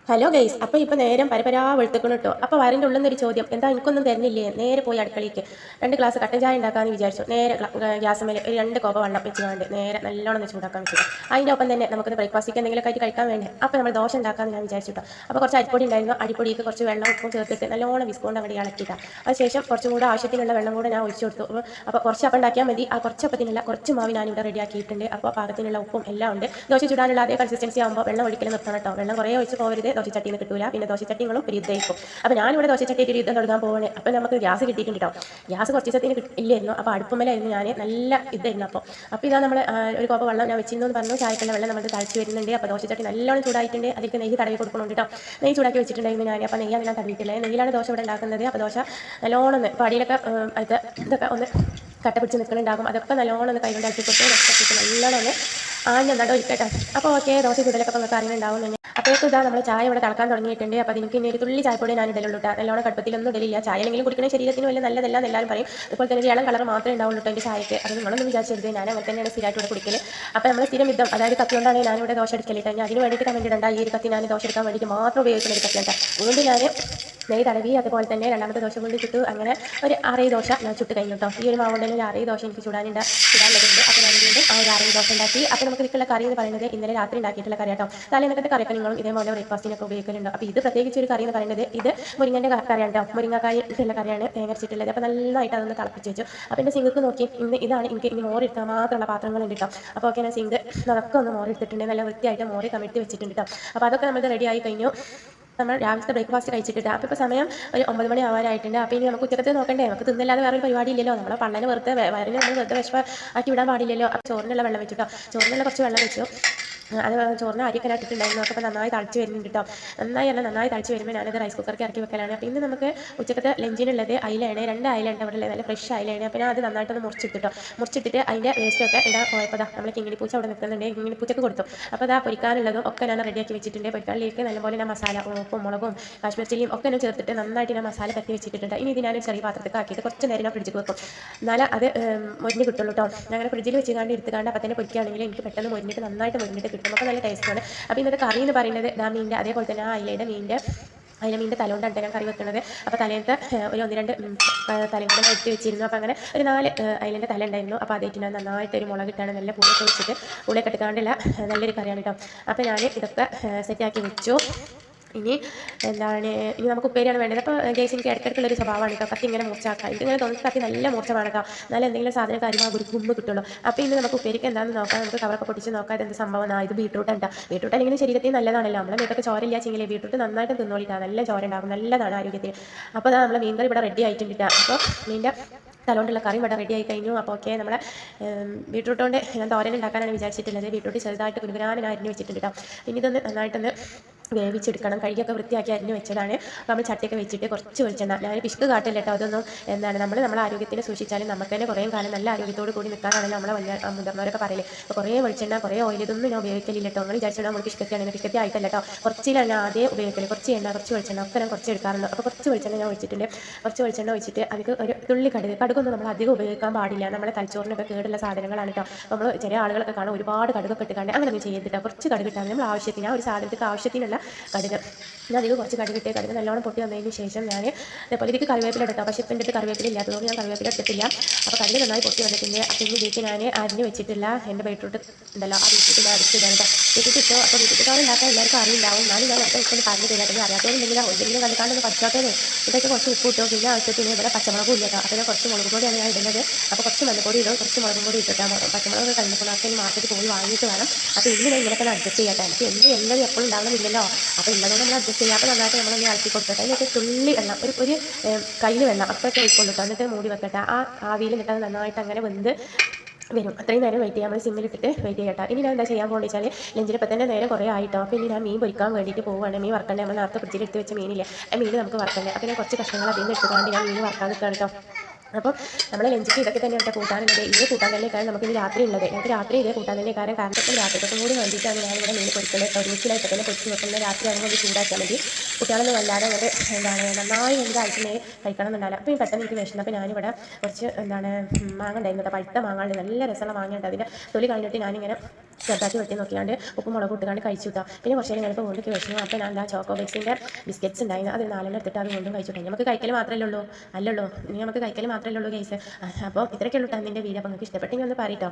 Hello guys, അപ്പോൾ ഇപ്പോൾ നേരം പരപരാ വെളുത്തുക്കണം കേട്ടോ. അപ്പോൾ വരൻ്റെ ഉള്ളിൽ നിന്നൊരു ചോദ്യം, എന്താ എനിക്കൊന്നും തരുന്നില്ലേ? നേരെ പോയി അടുക്കളയ്ക്ക് 2 ഗ്ലാസ് കട്ടൻ ചായ ഉണ്ടാക്കാമെന്ന് വിചാരിച്ചു. നേരെ ഗ്യാസ് മേലെ ഒരു 2 കോപ്പ വെള്ളം വെച്ച് കണ്ട് നേരെ നല്ലോണം ചൂടാക്കാൻ വെച്ചു. അതിൻ്റെ ഒപ്പം തന്നെ നമുക്കൊന്ന് ബ്രേക്ക്ഫാസ്റ്റിക്ക് എന്തെങ്കിലുമൊക്കെ ആയിട്ട് കഴിക്കാൻ വേണ്ടേ. അപ്പോൾ നമ്മൾ ദോശ ഉണ്ടാക്കാമെന്ന് ഞാൻ വിചാരിച്ചു കേട്ടോ. അപ്പോൾ കുറച്ച് അരിപ്പൊടി ഉണ്ടായിരുന്നു, അരിപ്പൊടിക്ക് കുറച്ച് വെള്ളം ഉപ്പും ചേർത്തിട്ട് നല്ലോണം വിസ്കോണ്ട് അങ്ങോട്ട് ഇളക്കിയിട്ടാണ്. അതിനുശേഷം കുറച്ചും കൂടെ ആവശ്യത്തിനുള്ള വെള്ളം കൂടെ ഞാൻ ഒഴിച്ചു കൊടുത്തു. അപ്പോൾ കുറച്ച് അപ്പം ഉണ്ടാക്കിയാൽ മതി. ആ കുറച്ചപ്പത്തിനുള്ള കുറച്ച് മാവ് ഞാനിവിടെ റെഡിയാക്കിയിട്ടുണ്ട്. അപ്പോൾ പാകത്തിനുള്ള ഉപ്പും എല്ലാം ഉണ്ട്. ദോശ ചുടാനുള്ള അതേ കൺസിസ്റ്റൻസി ആകുമ്പോൾ വെള്ളം ഒഴിക്കൽ നിർത്തണം കേട്ടോ. വെള്ളം കുറേ ഒഴിച്ച് പോകരുത്, ദോശച്ചട്ടിയിൽ നിന്ന് കിട്ടില്ല. പിന്നെ ദോശച്ചട്ടികളും ഒരു യുദ്ധമായിരിക്കും. അപ്പോൾ ഞാനിവിടെ ദോശച്ചട്ടിയിട്ട് ഒരു യുദ്ധം തുടങ്ങാൻ പോവാണ്. അപ്പോൾ നമുക്ക് ഗ്യാസ് കിട്ടിയിട്ടുണ്ട് കേട്ടോ. ഗ്യാസ് കുറച്ച് ദിവസത്തിന് ഇല്ലായിരുന്നു. അപ്പോൾ അടുപ്പമേലായിരുന്നു ഞാൻ നല്ല ഇതായിരുന്നു. അപ്പോൾ ഇതാ നമ്മൾ ഒരു കോപ്പ വെള്ളം ഞാൻ വെച്ചിരുന്നു പറഞ്ഞു. ചായക്കുള്ള വെള്ളം നമ്മൾ തളിച്ച് വരുന്നുണ്ട്. അപ്പോൾ ദോശച്ചട്ടി നല്ലോണം ചൂടായിട്ടുണ്ട്. അതിലേക്ക് നെയ്യ് തടവി കൊടുക്കുന്നുണ്ട് കേട്ടോ. നെയ്യ് ചൂടാക്കി വെച്ചിട്ടുണ്ടായിരുന്നു ഞാൻ. അപ്പോൾ നെയ്യാണ് ഞാൻ തടവിയിട്ടില്ലേ. നെയ്യിലാണ് ദോശ ഇവിടെ ഉണ്ടാക്കുന്നത്. അപ്പോൾ ദോശ നല്ലോണം പടിയിലൊക്കെ ഇതൊക്കെ ഒന്ന് കട്ട പിടിച്ച് നിൽക്കുന്നുണ്ടാകും. അതൊക്കെ നല്ലോണം ഒന്ന് കൈകൊണ്ട് അടിച്ച് കൊടുത്ത് നല്ലോണം ഒന്ന് ആഞ്ഞെന്നാട്ടോ ഇരിക്കട്ടെ. അപ്പോൾ ഓക്കെ, ദോശ ചുടലൊക്കെ നിങ്ങൾക്ക് അറിയുന്നുണ്ടാവും. അപ്പോഴേക്കും ഇതാ നമ്മൾ ചായ ഇവിടെ തിളക്കാൻ തുടങ്ങിയിട്ടുണ്ട്. അപ്പോൾ എനിക്ക് ഇനി ഒരു തുള്ളി ചായപ്പൊടി ഞാൻ ഇടലുള്ളൂ കേട്ടോ. നല്ലോണം കടുപ്പത്തിലൊന്നും ഇടലില്ല. ചായ അല്ലെങ്കിൽ കുടിക്കുന്ന ശരീരത്തിന് വലിയ നല്ലതല്ല എന്ന് എല്ലാവരും പറയും. അതുപോലെ തന്നെ ഒരു ഇളം കളർ മാത്രമേ ഉണ്ടാവുള്ളൂ എൻ്റെ ചായക്ക്. അത് നിങ്ങളൊന്നും വിചാരിച്ചരുത്, ഞാൻ അങ്ങനെ തന്നെയാണ് സ്ഥിരമായിട്ട് ഇവിടെ കുടിക്കൽ. അപ്പോൾ നമ്മൾ സ്ഥിരം യുദ്ധം, അതായത് കത്തി കൊണ്ടാണ് ഞാനിവിടെ ദോശ എടുക്കലിട്ട്. ഞാൻ അതിന് വേണ്ടിയിട്ട് കമൻറ്റ് ഇടണ്ട. ഈ ഒരു കത്തി ഞാൻ ദോശ എടുക്കാൻ വേണ്ടിയിട്ട് മാത്രം ഉപയോഗിക്കുന്ന ഒരു കത്തിയുണ്ട്. അതുകൊണ്ട് ഞാൻ നെയ്യ് തടവി അതുപോലെ തന്നെ രണ്ടാമത്തെ ദോശ കൊണ്ട് ചുട്ടു. അങ്ങനെ ഒരു 6 ദോശ ഞാൻ ചുട്ട് കഴിഞ്ഞു കേട്ടോ. ഈ ഒരു മാവുണ്ടെങ്കിൽ ഒരു 6 ദോശ എനിക്ക് ചുടാനുള്ളതുണ്ട്. അപ്പോൾ ഞാൻ വീണ്ടും ആ ഒരു 6 ദോശ ഉണ്ടാക്കി. അപ്പോൾ നമുക്ക് ഇതിലുള്ള കറി എന്ന് പറയുന്നത് ഇന്നലെ രാത്രി ഉണ്ടാക്കിയിട്ടുള്ള കറി കേട്ടോ. തലേന്നത്തെ കറിയൊക്കെ നിങ്ങളും ഇതേപോലെ ബ്രേക്ക്ഫാസ്റ്റിനൊക്കെ ഉപയോഗിക്കലുണ്ട്. അപ്പോൾ ഇത് പ്രത്യേകിച്ച് ഒരു കറി എന്ന് പറയുന്നത് ഇത് മുരിങ്ങൻ്റെ കറിയാണ് കേട്ടോ. മുരിങ്ങക്കായി ഉള്ള കറിയാണ് തേങ്ങ അരച്ചിട്ടുള്ളത്. അപ്പോൾ നന്നായിട്ട് അതൊന്ന് തിളപ്പിച്ച് വെച്ചു. അപ്പോൾ എൻ്റെ സിങ്ക് നോക്കി, ഇതാണ് എനിക്ക് ഇനി മോരെടുക്കാൻ മാത്രമുള്ള പാത്രങ്ങളുണ്ട് കേട്ടോ. അപ്പോൾ ഓക്കെ, ഞാൻ സിങ്ക് അതൊക്കെ ഒന്ന് മോരെടുത്തിട്ടുണ്ട്. നല്ല വൃത്തിയായിട്ട് മോര് കമിഴ്ത്തി വെച്ചിട്ടുണ്ട് കേട്ടോ. അപ്പോൾ അതൊക്കെ നമ്മൾ റെഡി ആയി കഴിഞ്ഞു. നമ്മൾ രാവിലത്തെ ബ്രേക്ക്ഫാസ്റ്റ് കഴിച്ചിട്ടില്ല. അപ്പോൾ ഇപ്പോൾ സമയം ഒരു 9 മണി ആവാറായിട്ടുണ്ട്. അപ്പോൾ ഇനി നമുക്ക് ഉച്ചക്കത്തെ നോക്കണ്ടേ, നമുക്ക് തിന്നില്ലാതെ വേറൊരു പരിപാടി ഇല്ലല്ലോ. നമ്മളെ പള്ളനെ വയറിന് നമ്മൾ വെറുതെ വിശപ്പ് ആക്കി വിടാൻ പാടില്ലല്ലോ. അപ്പോൾ ചോറിനുള്ള വെള്ളം വെച്ചു കേട്ടോ. ചോറിനുള്ള കുറച്ച് വെള്ളം വെച്ചു. അത് ചോറിന് അരിയൊക്കെ ഇട്ടിട്ടുണ്ടായിരുന്നു. അപ്പോൾ നന്നായി തളിച്ച് വരുന്നുണ്ട് കേട്ടോ. നന്നായി തളിച്ച് വരുമ്പോൾ ഞാനത് റൈസ് കുക്കർക്ക് ഇറക്കി വെക്കലാണ്. അപ്പോൾ ഇന്ന് നമുക്ക് ഉച്ചക്കത്തെ ലഞ്ചിനുള്ളത് അയിലാണ്. 2 അയിലുണ്ട് അവിടെ ഉള്ളത്, നല്ല ഫ്രഷ് അയിലാണ്. അപ്പോൾ ഞാൻ അത് നന്നായിട്ടൊന്ന് മുറിച്ചിട്ടിട്ട് അതിൻ്റെ വേസ്റ്റൊക്കെ ഇടാൻ പോയപ്പോൾ നമ്മൾ കിങ്ങിണിപ്പൂച്ച അവിടെ നിൽക്കുന്നുണ്ട്. കിങ്ങിണിപ്പൂച്ചക്ക് കൊടുത്തു. അപ്പോൾ അതാ പൊരിക്കാനുള്ളതും ഒക്കെ ഞാൻ റെഡിയാക്കി വെച്ചിട്ടുണ്ട്. പൊരിക്കാനിലേക്ക് നല്ലപോലെ ഞാൻ മസാല ഉപ്പും മുളകും കാശ്മീർ ചില്ലിയും ഒക്കെ ഞാൻ ചേർത്തിട്ട് നന്നായിട്ട് ഞാൻ മസാല കത്തി വെച്ചിട്ടുണ്ട്. ഇനി ഇത് ഞാനൊരു ചെറിയ പാത്രത്തിൽ ആക്കിയിട്ട് കുറച്ച് നേരം ഞാൻ ഫ്രിഡ്ജിൽ വെക്കും. എന്നാലും അത് മൊരിഞ്ഞ് കിട്ടുള്ളൂ കേട്ടോ. ഞങ്ങൾ ഫ്രിഡ്ജിൽ വെച്ചുകൊണ്ട് എടുത്തുകൊണ്ട് അപ്പോൾ തന്നെ പൊരിക്കുകയാണെങ്കിൽ എനിക്ക് പെട്ടെന്ന് മൊരിഞ്ഞിട്ട് നന്നായിട്ട് കിട്ടും. അപ്പോൾ നല്ല ടേസ്റ്റാണ്. അപ്പോൾ ഇന്നത്തെ കറി എന്ന് പറയുന്നത് മീനിൻ്റെ അതേപോലെ തന്നെ അയിലയുടെ മീനിൻ്റെ തല കൊണ്ടാണ് ഞാൻ കറി വെക്കുന്നത്. അപ്പോൾ തലേന്നത്തെ ഒരു 1-2 തലയും കൂടെ എടുത്ത് വെച്ചിരുന്നു. അപ്പോൾ അങ്ങനെ ഒരു 4 അയിലൻ്റെ തല ഉണ്ടായിരുന്നു. അപ്പോൾ അതായിട്ട് ഞാൻ നന്നായിട്ട് ഒരു മുളകിട്ടാണ് നല്ല പുളിയൊക്കെ വെച്ചിട്ട് പുളിയൊക്കെ എടുക്കാണ്ടുള്ള നല്ലൊരു കറിയാണ് കേട്ടോ. അപ്പോൾ ഞാൻ ഇതൊക്കെ സെറ്റാക്കി വെച്ചു. ഇനി നമുക്ക് ഉപ്പേരിയാണ് വേണ്ടത്. അപ്പോൾ ഗൈസ്, എനിക്ക് ഇടയ്ക്കിടയ്ക്കുള്ളൊരു സ്വഭാവമാണ് കേട്ടോ. കത്തി ഇങ്ങനെ മൂർച്ചാക്കാം. എനിക്കിങ്ങനെ തോന്നി കത്തി നല്ല മൂർച്ച വേണം കേട്ടോ. നല്ല എന്തെങ്കിലും സാധനം കാര്യം ആ ഗുരുക്കുമ്പ് കിട്ടുള്ളൂ. അപ്പോൾ ഇന്ന് നമുക്ക് ഉപ്പേരിക്ക് എന്താണെന്ന് നോക്കാം. നമുക്ക് കവറൊക്കെ പൊട്ടിച്ച് നോക്കാം. ഇതെന്ത് സംഭവം. ഇത് ബീട്രൂട്ട് ഉണ്ടാ. ബീട്രൂട്ട് അല്ലെങ്കിൽ ശരീരത്തിന് നല്ലതാണല്ലോ. നമ്മളെ മേത്തൊക്കെ ചോരയില്ല ചെങ്കിൽ ബീട്രൂട്ട് നന്നായിട്ട് തിന്നോളിട്ടാണ്. നല്ല ചോര ഉണ്ടാകും, നല്ലതാണ് ആരോഗ്യത്തിന്. അപ്പോൾ നമ്മൾ മീൻ കറി ഇവിടെ റെഡി ആയിട്ടുണ്ട്. അപ്പോൾ മീനിൻ്റെ തലോണ്ടുള്ള കറി ഇവിടെ റെഡി ആയി കഴിഞ്ഞു. അപ്പോൾ ഓക്കെ, നമ്മളെ ബീട്രൂട്ട് കൊണ്ട് ഞാൻ തോരൻ ഉണ്ടാക്കാനാണ് വിചാരിച്ചിട്ടുള്ളത്. ബീട്രൂട്ട് ചെറുതായിട്ട് കുരുകുരാൻ അരിഞ്ഞ് വെച്ചിട്ടുണ്ട് കേട്ടോ. ഇനി ഇതൊന്ന് നന്നായിട്ടൊന്ന് വേവിച്ചെടുക്കണം. കഴുകിയൊക്കെ വൃത്തിയാക്കി അരിഞ്ഞ് വെച്ചതാണ്. അപ്പോൾ നമ്മൾ ചട്ടിയൊക്കെ വെച്ചിട്ട് കുറച്ച് വെളിച്ചെണ്ണ, ഞാൻ പിശുക്ക് കാട്ടില്ല കേട്ടോ. അതൊന്നും നമ്മളെ ആരോഗ്യത്തിന് സൂക്ഷിച്ചാലും നമുക്ക് തന്നെ കുറേ കാലം നല്ല ആരോഗ്യത്തോട് കൂടി നിൽക്കാനാണല്ലോ നമ്മളെ വലിയ മുതിർന്നവരൊക്കെ പറയില്ലേ. അപ്പോൾ കുറേ വെളിച്ചെണ്ണ കുറേ ഓയിൽ ഇതൊന്നും ഞാൻ ഉപയോഗിക്കലില്ല കേട്ടോ. നിങ്ങൾ വിചാരിച്ചാൽ നമ്മൾ പിശുക്കത്തിയാണ്, പിശുക്കത്തി ആയിട്ടല്ല കേട്ടോ. കുറച്ചിലാണ് ആദ്യം ഉപയോഗിക്കൽ. കുറച്ച് എണ്ണ കുറച്ച് വെളിച്ചെണ്ണ ഒക്കെ ഞാൻ കുറച്ച് എടുക്കാറുണ്ട്. അപ്പോൾ കുറച്ച് വെളിച്ചെണ്ണ ഞാൻ ഒഴിച്ചിട്ടുണ്ട്. കുറച്ച് വെളിച്ചെണ്ണ ഒഴിച്ചിട്ട് അതിന് ഒരു തുള്ളി കടുകൊന്നും നമ്മൾ അധികം ഉപയോഗിക്കാൻ പാടില്ല. നമ്മളെ തലച്ചോറിനൊക്കെ കേടുള്ള സാധനങ്ങളാണ് കേട്ടോ. നമ്മൾ ചില ആളുകളൊക്കെ കാണും ഒരുപാട് കടുകൊക്കെ ഇട്ടുകൊണ്ട് അങ്ങനെയൊന്നും ചെയ്തിട്ട് കുറച്ച് കടുകിട്ടാണ് നമ്മൾ ആവശ്യത്തിന് ആ ഒരു സാധനത്തിന് ആവശ്യത്തിനുള്ള കടുക്. ഞാൻ അധികം കുറച്ച് കടുകിട്ട് കടുക് നല്ലോണം പൊട്ടി വന്നതിന് ശേഷം ഞാൻ അതേപോലെ ഇതിക്ക് കറിവേപ്പില എടുക്കാം. പക്ഷേ ഇപ്പം എൻ്റെ കറിവേപ്പില ഇല്ലാത്തതുകൊണ്ട് ഞാൻ കറിവേപ്പില എടുത്തിട്ടില്ല. അപ്പോൾ കടുക് നന്നായി പൊട്ടി വന്നിട്ടുണ്ട്. അപ്പോൾ ഇനി ഇതിലേക്ക് ഞാൻ അരിഞ്ഞ് വെച്ചിട്ടില്ല എൻ്റെ ബീട്രൂട്ട് ഉണ്ടല്ലോ, ആ ബീട്രൂട്ട് ഞാൻ അടിച്ചിട്ടാണ് കേട്ടോ. ബീട്രൂട്ട് ഇട്ടോ. അപ്പോൾ ബീട്രൂട്ട് കറി ഉണ്ടാക്കാൻ എല്ലാവർക്കും അറിയുണ്ടാവും. ഞാനും ഞാൻ അടുത്ത പറഞ്ഞു തരാം. അറിയാത്തവരുണ്ടെങ്കിൽ എന്തെങ്കിലും കണ്ടുകാണ്ടൊന്ന് പഠിച്ചോട്ടേ. ഇതൊക്കെ കുറച്ച് ഉപ്പ് ഇട്ടോ. പിന്നെ ആവശ്യത്തിന് ഇവിടെ പച്ചമുളകും ഇല്ല കേട്ടോ. അപ്പോൾ ഞാൻ കുറച്ച് മുളക് പൊടിയാണ് ഞാൻ ഇടുന്നത്. അപ്പോൾ കുറച്ച് മഞ്ഞപ്പൊടി ഇടും, കുറച്ച് മുളകും പൊടി ഇട്ടിട്ടാൽ പച്ചമുളക് കഴിഞ്ഞപ്പോൾ ആർക്കും മാർക്കറ്റ് പോയി വാങ്ങിയിട്ട് വേണം. അപ്പോൾ ഇന്ന് ഞാൻ ഇങ്ങനെയൊക്കെ അഡ്ജസ്റ്റ് ചെയ്യട്ടെ. എനിക്ക് എല്ലാം എപ്പോഴും ഉണ്ടാവണമെന്നില്ലല്ലോ. അപ്പോൾ ഉള്ളതുകൊണ്ട് നമ്മൾ അഡ്ജസ്റ്റ് ചെയ്യുക. അപ്പോൾ നന്നായിട്ട് നമ്മളൊന്ന് ഇളക്കി കൊടുക്കട്ടെ. എന്നിട്ട് തുള്ളി വെള്ളം ഒരു കയ്യിൽ വെള്ളം അപ്പോഴൊക്കെ ഒഴിക്കൊള്ളിട്ടോ. എന്നിട്ട് മൂടി വെക്കട്ടെ. ആ ആവിയിൽ എന്നിട്ട് അത് നന്നായിട്ട് അങ്ങനെ വെന്ത് വരും. അത്രയും നേരം വെയിറ്റ് ചെയ്യാം. നമ്മൾ സിമ്മിലിട്ടിട്ട് വെയിറ്റ് ചെയ്യട്ടെ. ഇനി ഞാൻ എന്താ ചെയ്യാൻ പോകുന്നത് വെച്ചാൽ ലഞ്ചിനിപ്പോൾ തന്നെ നേരം കുറേ ആയിട്ടോ. അപ്പോൾ ഇനി ഞാൻ മീൻ പൊരിക്കാൻ വേണ്ടിയിട്ട് പോവുകയാണ്. മീൻ വറക്കണ്ടേ, നമ്മൾ നേരത്തെ ഫ്രിഡ്ജിൽ എടുത്ത് വെച്ച മീനില്ലേ, ആ മീൻ നമുക്ക് വറക്കണ്ടേ. അപ്പോൾ ഞാൻ കുറച്ച് കഷ്ണങ്ങൾ അതിൽ നിന്ന് എടുത്തുകൊണ്ട് ഞാൻ മീൻ വറക്കാൻ നിൽക്കുകയാണ് കേട്ടോ. അപ്പം നമ്മൾ ലഞ്ചിക്ക് ഇതൊക്കെ തന്നെ കേട്ടോ കൂട്ടാനുള്ളത്. ഇതേ കൂട്ടാൻ തന്നെക്കാരം നമുക്ക് ഇനി രാത്രി ഉള്ളത്. ഞങ്ങൾക്ക് രാത്രി ഇതേ കൂട്ടാൻ തന്നെക്കാരം. കാരണത്തും രാത്രിക്കും കൂടി വേണ്ടിയിട്ടാണ് ഞാനിവിടെ മീൻ പൊരിക്കുന്നത്. ഒരുമിച്ചിലായിട്ട് തന്നെ പൊരിച്ച് വെക്കുന്നത്. രാത്രി ആകുമ്പോൾ ചൂടാക്കിയാൽ മതി. കുട്ടികളൊന്നും വല്ലാതെ അങ്ങോട്ട് നന്നായി വലുതായിട്ടുണ്ടെങ്കിൽ കഴിക്കണം എന്നുണ്ടാവില്ല. അപ്പോൾ ഈ പെട്ടെന്ന് എനിക്ക് വിഷമം. അപ്പോൾ ഞാനിവിടെ കുറച്ച് മാങ്ങ ഉണ്ടായിരുന്നു കേട്ടോ. പഴുത്ത മാങ്ങ നല്ല രസമുള്ള മാങ്ങയുണ്ട്. അതിൻ്റെ തൊലി കഴിഞ്ഞിട്ട് ഞാനിങ്ങനെ ചെറുതാക്കി വെട്ടി നോക്കിയാണ്ട് ഉപ്പും മുളക് ഇട്ടുകൊണ്ട് കഴിച്ചു കിട്ടാം. പിന്നെ കുറച്ച് നേരം കഴിഞ്ഞപ്പോൾ വീട്ടിൽ വിഷമം. അപ്പോൾ ഞാൻ ചോക്കോ ബേക്സിൻ്റെ ബിസ്ക്കറ്റ്സ് ഉണ്ടായിരുന്നു. അത് 4 എടുത്തിട്ട് അത് വീണ്ടും കഴിച്ചു. നമുക്ക് കഴിക്കൽ മാത്രമല്ലേ ഉള്ളൂ, അല്ലല്ലോ ഇനി നമുക്ക് കഴിക്കൽ മാത്രമല്ലേ ഉള്ളൂ കേസ്. അപ്പോൾ ഇത്രയൊക്കെ ഉള്ളൂ. നിൻ്റെ വീഡിയോ അപ്പോൾ നിങ്ങൾക്ക് ഇഷ്ടപ്പെട്ടെങ്കിൽ ഒന്ന് പറയട്ടോ.